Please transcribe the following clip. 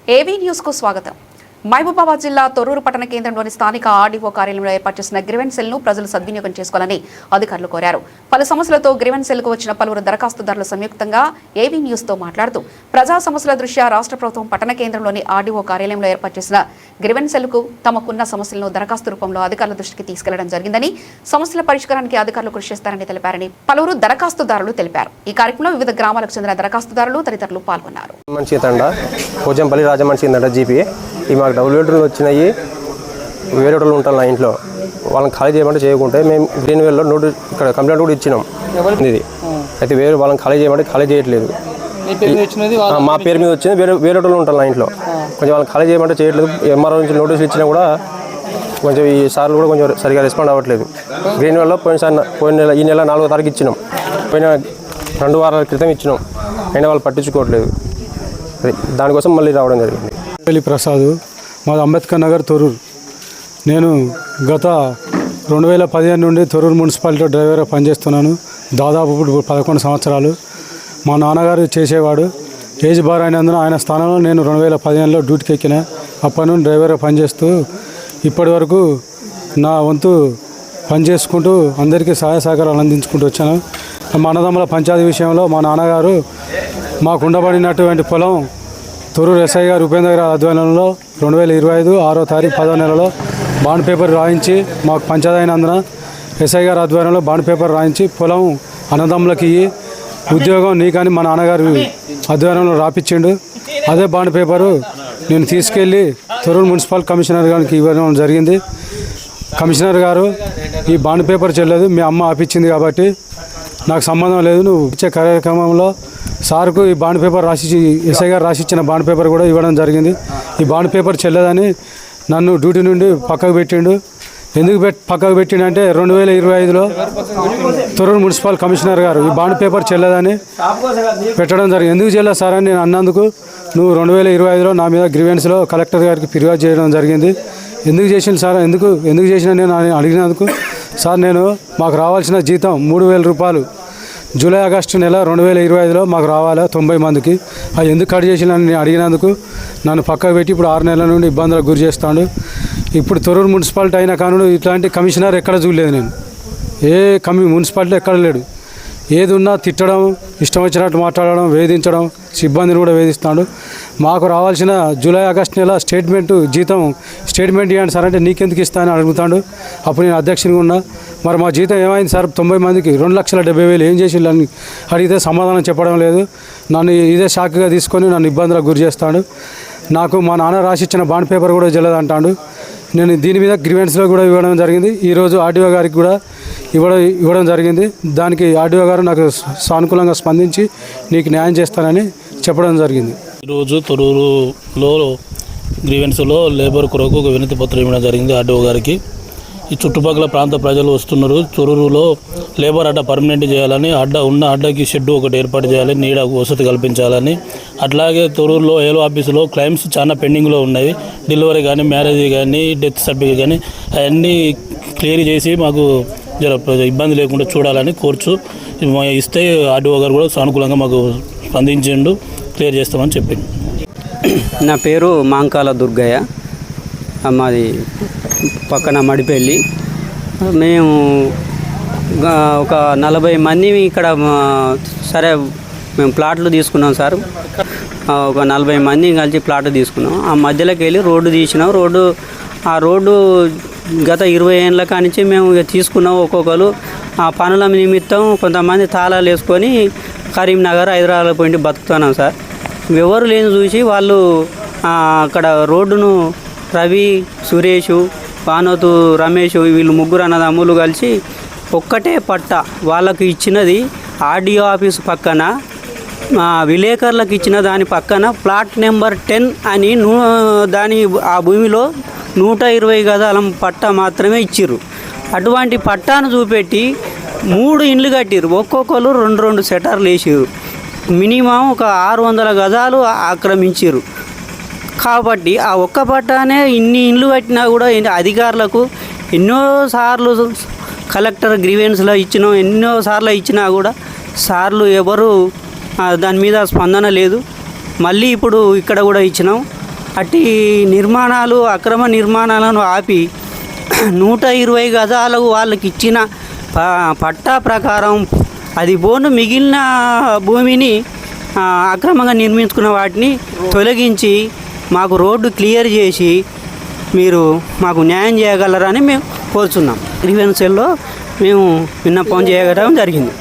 AV news కు స్వాగతం. మహబూబాబాద్ జిల్లా తొర్రూరు పట్టణ కేంద్రంలోని స్థానిక ఆర్డీఓ కార్యాలయంలో ఏర్పాటు చేసిన గ్రీవెన్స్ సెల్ ను ప్రజలు సద్వినియోగం చేసుకోవాలని అధికారులు కోరారు. పలు సమస్యలతో గ్రీవెన్స్ సెల్ కు వచ్చిన పలువురు దరఖాస్తుదారులు సంయుక్తంగా ఏవీ న్యూస్ తో మాట్లాడుతూ ప్రజా సమస్యల దృష్ట్యా రాష్ట్ర ప్రభుత్వం పట్టణ కేంద్రంలోని ఆర్డీఓ కార్యాలయంలో ఏర్పాటు చేసిన గ్రీవెన్స్ సెల్ కు తమకున్న సమస్యలను దరఖాస్తు రూపంలో అధికారుల దృష్టికి తీసుకెళ్లడం జరిగిందని, సమస్యల పరిష్కారానికి అధికారులు కృషి చేస్తారని తెలిపారని పలువురు దరఖాస్తుదారులు తెలిపారు. ఈ కార్యక్రమంలో వివిధ గ్రామాలకు చెందిన దరఖాస్తుదారులు తదితరులు పాల్గొన్నారు. ఈ మాకు డబుల్ బెడ్రూమ్లు వచ్చినాయి, వేరే వాళ్ళు ఉంటారు నా ఇంట్లో, వాళ్ళని ఖాళీ చేయమంటే చేయకుంటే మేము గ్రీన్ వేల్లో ఇక్కడ కంప్లైంట్ కూడా ఇచ్చినాం. ఇది అయితే వేరే వాళ్ళని ఖాళీ చేయమంటే ఖాళీ చేయట్లేదు. మా పేరు మీద వచ్చింది, వేరే వాళ్ళు ఉంటారు నా ఇంట్లో, కొంచెం వాళ్ళని ఖాళీ చేయమంటే చేయట్లేదు. ఎంఆర్ఓ నుంచి నోటీసులు ఇచ్చినా కూడా కొంచెం ఈ సార్లు కూడా కొంచెం సరిగా రెస్పాండ్ అవ్వట్లేదు. గ్రీన్ వేల్లో ఈ నెల 4వ తారీఖు ఇచ్చినాం, పోయిన 2 వారాల క్రితం ఇచ్చినాం, అయినా వాళ్ళు పట్టించుకోవట్లేదు. దానికోసం మళ్ళీ రావడం జరిగింది. ప్రసాద్, మాది అంబేద్కర్ నగర్, తొర్రూరు. నేను గత 2015 నుండి తొర్రూరు మున్సిపాలిటీ డ్రైవర్గా పనిచేస్తున్నాను. దాదాపు 11 సంవత్సరాలు. మా నాన్నగారు చేసేవాడు, ఏజ్ బార్ అయినందున ఆయన స్థానంలో నేను 2015లో డ్యూటీకి ఎక్కిన. అప్పటి నుండి డ్రైవర్గా పనిచేస్తూ ఇప్పటి వరకు నా వంతు పనిచేసుకుంటూ అందరికీ సహాయ సహకారాలు అందించుకుంటూ వచ్చాను. మా అన్నదమ్ముల పంచాయతీ విషయంలో మా నాన్నగారు మాకు ఉండబడినటువంటి పొలం తొర్రూరు ఎస్ఐ గారు ఉపేంద్ర గారి ఆధ్వర్యంలో 2025 6వ తారీఖు 10వ నెలలో బాండ్ పేపర్ రాయించి, మాకు పంచాయతీ అయినందున ఎస్ఐ గారి ఆధ్వర్యంలో బాండ్ పేపర్ రాయించి పొలం అన్నదమ్ములకి ఉద్యోగం నీకని మా నాన్నగారు ఆధ్వర్యంలో రాపిచ్చిండు. అదే బాండ్ పేపరు నేను తీసుకెళ్ళి తొర్రూరు మున్సిపల్ కమిషనర్ గారికి ఇవ్వడం జరిగింది. కమిషనర్ గారు ఈ బాండ్ పేపర్ చెల్లదు, మీ అమ్మ ఆపిచ్చింది కాబట్టి నాకు సంబంధం లేదు, నువ్వు ఇచ్చే కార్యక్రమంలో సార్కు ఈ బాండ్ పేపర్ ఎస్ఐ గారు రాసిచ్చిన బాండ్ పేపర్ కూడా ఇవ్వడం జరిగింది. ఈ బాండ్ పేపర్ చెల్లదని నన్ను డ్యూటీ నుండి పక్కకు పెట్టిండు. ఎందుకు పక్కకు పెట్టిండంటే 2025లో తొర్రూరు మున్సిపల్ కమిషనర్ గారు ఈ బాండ్ పేపర్ చెల్లదని పెట్టడం జరిగింది. ఎందుకు చెల్లదు సార్ అని నేను అన్నందుకు, నువ్వు 2025లో నా మీద గ్రీవెన్స్లో కలెక్టర్ గారికి ఫిర్యాదు చేయడం జరిగింది. ఎందుకు చేసింది సార్, ఎందుకు చేసిన నేను అడిగినందుకు, సార్ నేను మాకు రావాల్సిన జీతం 3000 రూపాయలు జూలై ఆగస్టు నెల 2025లో మాకు రావాలి 90 మందికి, అది ఎందుకు కట్ చేసినని నేను అడిగినందుకు నన్ను పక్కకు పెట్టి ఇప్పుడు 6 నెలల నుండి ఇబ్బందులకు గురి చేస్తాడు. ఇప్పుడు తొర్రూరు మున్సిపాలిటీ అయిన కానుడు ఇట్లాంటి కమిషనర్ ఎక్కడ చూడలేదు. నేను మున్సిపాలిటీ ఎక్కడ లేడు. ఏది ఉన్నా తిట్టడం, ఇష్టం వచ్చినట్టు మాట్లాడడం, వేధించడం, సిబ్బందిని కూడా వేధిస్తాడు. మాకు రావాల్సిన జూలై ఆగస్టు నెల జీతం స్టేట్మెంట్ ఇవ్వండి సార్ అంటే నీకెందుకు ఇస్తానని అడుగుతాడు. అప్పుడు నేను అధ్యక్షునిగా ఉన్నా, మరి మా జీతం ఏమైంది సార్ 90 మందికి 2,70,000 ఏం చేసి అని అడిగితే సమాధానం చెప్పడం లేదు. నన్ను ఇదే షాక్గా తీసుకొని నన్ను ఇబ్బందులకు గురి చేస్తాడు. నాకు మా నాన్న రాసిచ్చిన బాండ్ పేపర్ కూడా చెల్లదంటాడు. నేను దీని మీద గ్రీవెన్స్లో కూడా ఇవ్వడం జరిగింది. ఈరోజు ఆర్డీఓ గారికి కూడా ఇవ్వడం జరిగింది. దానికి ఆర్డీఓ గారు నాకు సానుకూలంగా స్పందించి నీకు న్యాయం చేస్తానని చెప్పడం జరిగింది. ఈరోజు తొర్రూరులో గ్రీవెన్స్లో లేబర్ కొరకు ఒక వినతి పత్రం ఇవ్వడం జరిగింది ఆర్డీఓ గారికి. ఈ చుట్టుపక్కల ప్రాంత ప్రజలు వస్తున్నారు. తొర్రూరులో లేబర్ అడ్డా పర్మనెంట్ చేయాలని, అడ్డాకి షెడ్ ఒకటి ఏర్పాటు చేయాలి, నీడ వసతి కల్పించాలని. అట్లాగే తొర్రూరులో ఏలో ఆఫీసులో క్లైమ్స్ చాలా పెండింగ్లో ఉన్నాయి. డెలివరీ కానీ, మ్యారేజ్ కానీ, డెత్ సర్టిఫికేట్ కానీ అవన్నీ క్లియర్ చేసి మాకు ఇబ్బంది లేకుండా చూడాలని కోర్చు ఇస్తే ఆర్డీఓ గారు కూడా సానుకూలంగా మాకు స్పందించిండు, క్లియర్ చేస్తామని చెప్పింది. నా పేరు మాంకాల దుర్గయ్య, మాది పక్కన మడిపెల్లి. మేము ఒక 40 మంది ఇక్కడ సరే మేము ప్లాట్లు తీసుకున్నాం సార్. ఒక 40 మంది కలిసి ప్లాట్లు తీసుకున్నాం. ఆ మధ్యలోకి వెళ్ళి రోడ్డు తీసినాం. ఆ రోడ్డు గత 20 ఏళ్ళ కానించి మేము తీసుకున్నాం. ఒక్కొక్కరు ఆ పనుల నిమిత్తం కొంతమంది తాళాలు వేసుకొని కరీంనగర్, హైదరాబాద్ పోయి బతుకుతున్నాం సార్. ఎవరు లేని చూసి వాళ్ళు అక్కడ రోడ్డును రవి, సురేష్, పానోతు, రమేష్ వీళ్ళు 3 అన్నదమ్ములు కలిసి ఒక్కటే పట్ట వాళ్ళకు ఇచ్చినది ఆర్డీఓ ఆఫీసు పక్కన, విలేకరులకు ఇచ్చిన దాని పక్కన ప్లాట్ నెంబర్ 10 అని ఆ భూమిలో 120 గజాల పట్ట మాత్రమే ఇచ్చిర్రు. అటువంటి పట్టాను చూపెట్టి 3 ఇండ్లు కట్టిర్రు. ఒక్కొక్కరు 2 సెటర్లు వేసిర్రు. మినిమం ఒక 600 గజాలు ఆక్రమించిర్రు. కాబట్టి ఆ ఒక్క పట్టానే ఇన్ని ఇండ్లు కట్టినా కూడా అధికారులకు ఎన్నోసార్లు కలెక్టర్ గ్రీవెన్స్లో ఎన్నోసార్లు ఇచ్చినా కూడా సార్లు ఎవరు దాని మీద స్పందన లేదు. మళ్ళీ ఇప్పుడు ఇక్కడ కూడా ఇచ్చినాం. అట్టి నిర్మాణాలు అక్రమ నిర్మాణాలను ఆపి 120 గజాలకు వాళ్ళకి ఇచ్చిన పట్టా ప్రకారం అది పోను మిగిలిన భూమిని అక్రమంగా నిర్మించుకున్న వాటిని తొలగించి మాకు రోడ్డు క్లియర్ చేసి మీరు మాకు న్యాయం చేయగలరని మేము కోరుచున్నాం. గ్రీవెన్స్ సెల్లో మేము విన్నపం చేయడం జరిగింది.